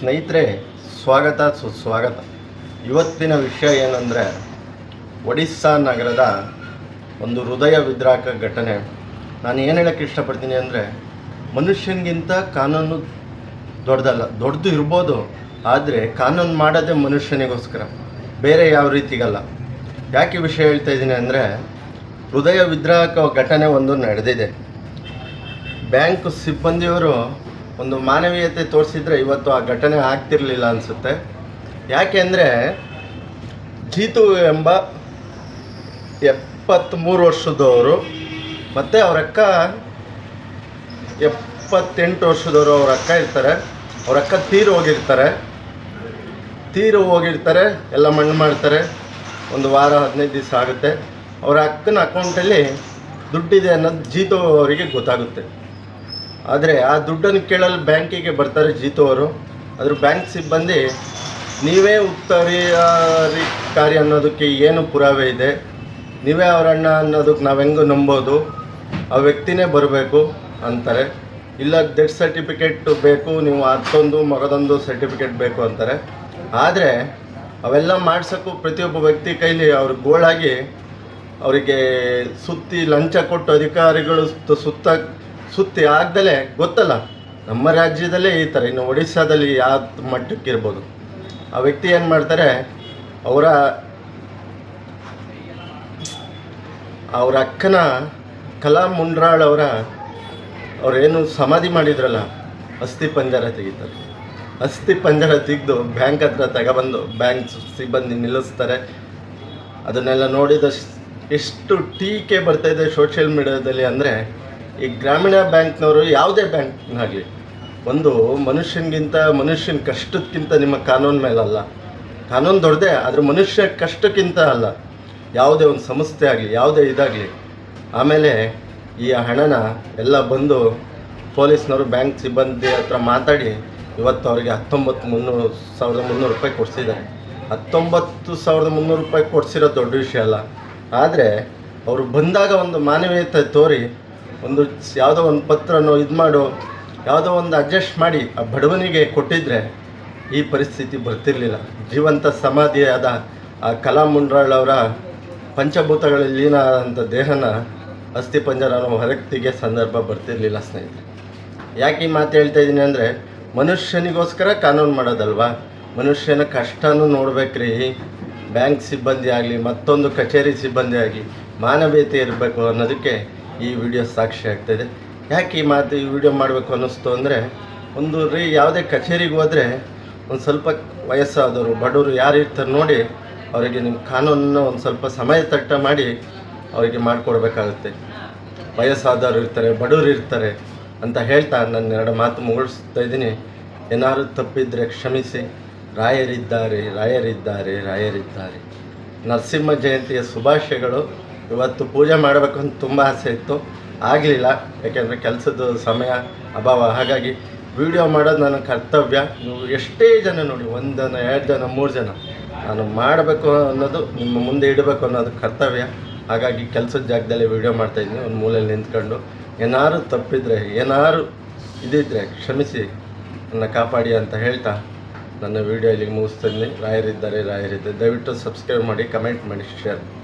ಸ್ನೇಹಿತರೆ, ಸ್ವಾಗತ ಸುಸ್ವಾಗತ. ಇವತ್ತಿನ ವಿಷಯ ಏನಂದರೆ, ಒಡಿಸ್ಸಾ ನಗರದ ಒಂದು ಹೃದಯ ವಿದ್ರಾವಕ ಘಟನೆ. ನಾನು ಏನು ಹೇಳೋಕ್ಕೆ ಇಷ್ಟಪಡ್ತೀನಿ ಅಂದರೆ, ಮನುಷ್ಯನಿಗಿಂತ ಕಾನೂನು ದೊಡ್ಡದಲ್ಲ. ದೊಡ್ಡದು ಇರ್ಬೋದು, ಆದರೆ ಕಾನೂನು ಮಾಡೋದೇ ಮನುಷ್ಯನಿಗೋಸ್ಕರ, ಬೇರೆ ಯಾವ ರೀತಿಗಲ್ಲ. ಯಾಕೆ ವಿಷಯ ಹೇಳ್ತಾ ಇದ್ದೀನಿ ಅಂದರೆ, ಹೃದಯ ವಿದ್ರಾವಕ ಘಟನೆ ಒಂದು ನಡೆದಿದೆ. ಬ್ಯಾಂಕ್ ಸಿಬ್ಬಂದಿಯವರು ಒಂದು ಮಾನವೀಯತೆ ತೋರಿಸಿದರೆ ಇವತ್ತು ಆ ಘಟನೆ ಆಗ್ತಿರಲಿಲ್ಲ ಅನಿಸುತ್ತೆ. ಯಾಕೆ ಅಂದರೆ, ಜೀತು ಎಂಬ 73 ವರ್ಷದವರು ಮತ್ತು ಅವರ ಅಕ್ಕ 78 ವರ್ಷದವರು. ಅವ್ರ ಅಕ್ಕ ಇರ್ತಾರೆ, ಅವ್ರ ಅಕ್ಕ ತೀರು ಹೋಗಿರ್ತಾರೆ, ಎಲ್ಲ ಮಣ್ಣು ಮಾಡ್ತಾರೆ. ಒಂದು ವಾರ 15 ದಿವಸ ಆಗುತ್ತೆ. ಅವರ ಅಕ್ಕನ ಅಕೌಂಟಲ್ಲಿ ದುಡ್ಡಿದೆ ಅನ್ನೋದು ಜೀತು ಅವರಿಗೆ ಗೊತ್ತಾಗುತ್ತೆ. ಆದರೆ ಆ ದುಡ್ಡನ್ನು ಕೇಳಲು ಬ್ಯಾಂಕಿಗೆ ಬರ್ತಾರೆ ಜೀತು ಅವರು. ಅದ್ರ ಬ್ಯಾಂಕ್ ಸಿಬ್ಬಂದಿ, ನೀವೇ ಉತ್ತರಾಧಿಕಾರಿ ಅನ್ನೋದಕ್ಕೆ ಏನು ಪುರಾವೆ ಇದೆ, ನೀವೇ ಅವರಣ್ಣ ಅನ್ನೋದಕ್ಕೆ ನಾವು ಹೆಂಗೆ ನಂಬೋದು, ಆ ವ್ಯಕ್ತಿನೇ ಬರಬೇಕು ಅಂತಾರೆ. ಇಲ್ಲ, ಡೆತ್ ಸರ್ಟಿಫಿಕೇಟ್ ಬೇಕು, ನೀವು ಅದೊಂದು ಮಗದೊಂದು ಸರ್ಟಿಫಿಕೇಟ್ ಬೇಕು ಅಂತಾರೆ. ಆದರೆ ಅವೆಲ್ಲ ಮಾಡ್ಸೋಕ್ಕೂ ಪ್ರತಿಯೊಬ್ಬ ವ್ಯಕ್ತಿ ಕೈಲಿ ಅವ್ರ ಗೋಳಾಗಿ ಅವರಿಗೆ ಸುತ್ತಿ ಲಂಚ ಕೊಟ್ಟು ಅಧಿಕಾರಿಗಳು ಸುತ್ತಿ ಆಗ್ದಲೇ ಗೊತ್ತಲ್ಲ, ನಮ್ಮ ರಾಜ್ಯದಲ್ಲೇ ಈ ಥರ, ಇನ್ನು ಒಡಿಸ್ಸಾದಲ್ಲಿ ಯಾವ ಮಟ್ಟಕ್ಕೆ ಇರ್ಬೋದು. ಆ ವ್ಯಕ್ತಿ ಏನು ಮಾಡ್ತಾರೆ, ಅವರ ಅಕ್ಕನ ಕಲಾ ಮುಂಡ್ರಾಳ್ ಅವರೇನು ಸಮಾಧಿ ಮಾಡಿದ್ರಲ್ಲ, ಅಸ್ಥಿ ಪಂಜರ ತೆಗಿತಾರೆ. ಅಸ್ಥಿ ಪಂಜರ ತೆಗೆದು ಬ್ಯಾಂಕ್ ಹತ್ರ ತಗೊಬಂದು ಬ್ಯಾಂಕ್ ಸಿಬ್ಬಂದಿ ನಿಲ್ಲಿಸ್ತಾರೆ. ಅದನ್ನೆಲ್ಲ ನೋಡಿದ ಎಷ್ಟು ಟೀಕೆ ಬರ್ತಾಯಿದೆ ಸೋಷಿಯಲ್ ಮೀಡಿಯಾದಲ್ಲಿ ಅಂದರೆ, ಈ ಗ್ರಾಮೀಣ ಬ್ಯಾಂಕ್ನವರು ಯಾವುದೇ ಬ್ಯಾಂಕ್ನಾಗಲಿ, ಒಂದು ಮನುಷ್ಯನ ಕಷ್ಟಕ್ಕಿಂತ ನಿಮ್ಮ ಕಾನೂನು ಮೇಲಲ್ಲ. ಕಾನೂನು ದೊಡ್ಡದೇ, ಆದರೆ ಮನುಷ್ಯ ಕಷ್ಟಕ್ಕಿಂತ ಅಲ್ಲ. ಯಾವುದೇ ಒಂದು ಸಂಸ್ಥೆ ಆಗಲಿ, ಯಾವುದೇ ಇದಾಗಲಿ. ಆಮೇಲೆ ಈ ಹಣನ ಎಲ್ಲ ಬಂದು ಪೊಲೀಸ್ನವರು ಬ್ಯಾಂಕ್ ಸಿಬ್ಬಂದಿ ಹತ್ರ ಮಾತಾಡಿ ಇವತ್ತು ಅವರಿಗೆ 19,300 ರೂಪಾಯಿ ಕೊಡಿಸಿದ್ದಾರೆ. 19,300 ರೂಪಾಯಿ ಕೊಡಿಸಿರೋ ದೊಡ್ಡ ವಿಷಯ ಅಲ್ಲ. ಆದರೆ ಅವರು ಬಂದಾಗ ಒಂದು ಮಾನವೀಯತೆ ತೋರಿ ಒಂದು ಯಾವುದೋ ಒಂದು ಪತ್ರನೋ ಯಾವುದೋ ಒಂದು ಅಡ್ಜಸ್ಟ್ ಮಾಡಿ ಆ ಬಡವನಿಗೆ ಕೊಟ್ಟಿದ್ದರೆ ಈ ಪರಿಸ್ಥಿತಿ ಬರ್ತಿರಲಿಲ್ಲ. ಜೀವಂತ ಸಮಾಧಿಯಾದ ಆ ಕಲಾ ಮುಂಡ್ರಾಳ್ ಅವರ ಪಂಚಭೂತಗಳಲ್ಲಿ ಲೀನ ಆದಂಥ ದೇಹನ ಅಸ್ಥಿ ಪಂಜರನ ಹೊರಗೆ ಸಂದರ್ಭ ಬರ್ತಿರಲಿಲ್ಲ ಸ್ನೇಹಿತರೆ. ಯಾಕೆ ಈ ಮಾತು ಹೇಳ್ತಾ ಇದ್ದೀನಿ ಅಂದರೆ, ಮನುಷ್ಯನಿಗೋಸ್ಕರ ಕಾನೂನು ಮಾಡೋದಲ್ವಾ. ಮನುಷ್ಯನ ಕಷ್ಟನೂ ನೋಡ್ಬೇಕ್ರಿ. ಬ್ಯಾಂಕ್ ಸಿಬ್ಬಂದಿ ಆಗಲಿ, ಮತ್ತೊಂದು ಕಚೇರಿ ಸಿಬ್ಬಂದಿ ಆಗಲಿ, ಮಾನವೀಯತೆ ಇರಬೇಕು ಅನ್ನೋದಕ್ಕೆ ಈ ವಿಡಿಯೋ ಸಾಕ್ಷಿ ಆಗ್ತಾಯಿದೆ. ಯಾಕೆ ಈ ವಿಡಿಯೋ ಮಾಡಬೇಕು ಅನ್ನಿಸ್ತು ಅಂದರೆ, ಯಾವುದೇ ಕಚೇರಿಗೆ ಹೋದರೆ ಒಂದು ಸ್ವಲ್ಪ ವಯಸ್ಸಾದವರು, ಬಡವರು ಯಾರು ಇರ್ತಾರೆ ನೋಡಿ, ಅವರಿಗೆ ನಿಮ್ಮ ಕಾನೂನನ್ನು ಒಂದು ಸ್ವಲ್ಪ ಸಮಯ ತಟ್ಟ ಮಾಡಿ ಅವರಿಗೆ ಮಾಡಿಕೊಡ್ಬೇಕಾಗುತ್ತೆ. ವಯಸ್ಸಾದವರು ಇರ್ತಾರೆ, ಬಡವರು ಇರ್ತಾರೆ ಅಂತ ಹೇಳ್ತಾ ನನ್ನ 2 ಮಾತು ಮುಗಿಸ್ತಾ ಇದ್ದೀನಿ. ಏನಾದರೂ ತಪ್ಪಿದರೆ ಕ್ಷಮಿಸಿ. ರಾಯರಿದ್ದಾರೆ. ನರಸಿಂಹ ಜಯಂತಿಯ ಶುಭಾಶಯಗಳು. ಇವತ್ತು ಪೂಜೆ ಮಾಡಬೇಕು ಅಂತ ತುಂಬ ಆಸೆ ಇತ್ತು, ಆಗಲಿಲ್ಲ. ಯಾಕೆಂದರೆ ಕೆಲಸದ ಸಮಯ ಅಭಾವ. ಹಾಗಾಗಿ ವಿಡಿಯೋ ಮಾಡೋದು ನನ್ನ ಕರ್ತವ್ಯ. ನೀವು ಎಷ್ಟೇ ಜನ ನೋಡಿ, 1 ಜನ 2 ಜನ 3 ಜನ, ನಾನು ಮಾಡಬೇಕು ಅನ್ನೋದು, ನಿಮ್ಮ ಮುಂದೆ ಇಡಬೇಕು ಅನ್ನೋದು ಕರ್ತವ್ಯ. ಹಾಗಾಗಿ ಕೆಲಸದ ಜಾಗದಲ್ಲಿ ವಿಡಿಯೋ ಮಾಡ್ತಾಯಿದ್ದೀನಿ, ಒಂದು ಮೂಲೆಯಲ್ಲಿ ನಿಂತ್ಕೊಂಡು. ಏನಾದ್ರು ತಪ್ಪಿದರೆ, ಏನಾದ್ರು ಇದಿದ್ದರೆ ಕ್ಷಮಿಸಿ, ನನ್ನ ಕಾಪಾಡಿ ಅಂತ ಹೇಳ್ತಾ ನನ್ನ ವಿಡಿಯೋ ಇಲ್ಲಿಗೆ ಮುಗಿಸ್ತೀನಿ. ರಾಯರಿದ್ದಾರೆ. ದಯವಿಟ್ಟು ಸಬ್ಸ್ಕ್ರೈಬ್ ಮಾಡಿ, ಕಮೆಂಟ್ ಮಾಡಿ, ಶೇರ್ ಮಾಡಿ.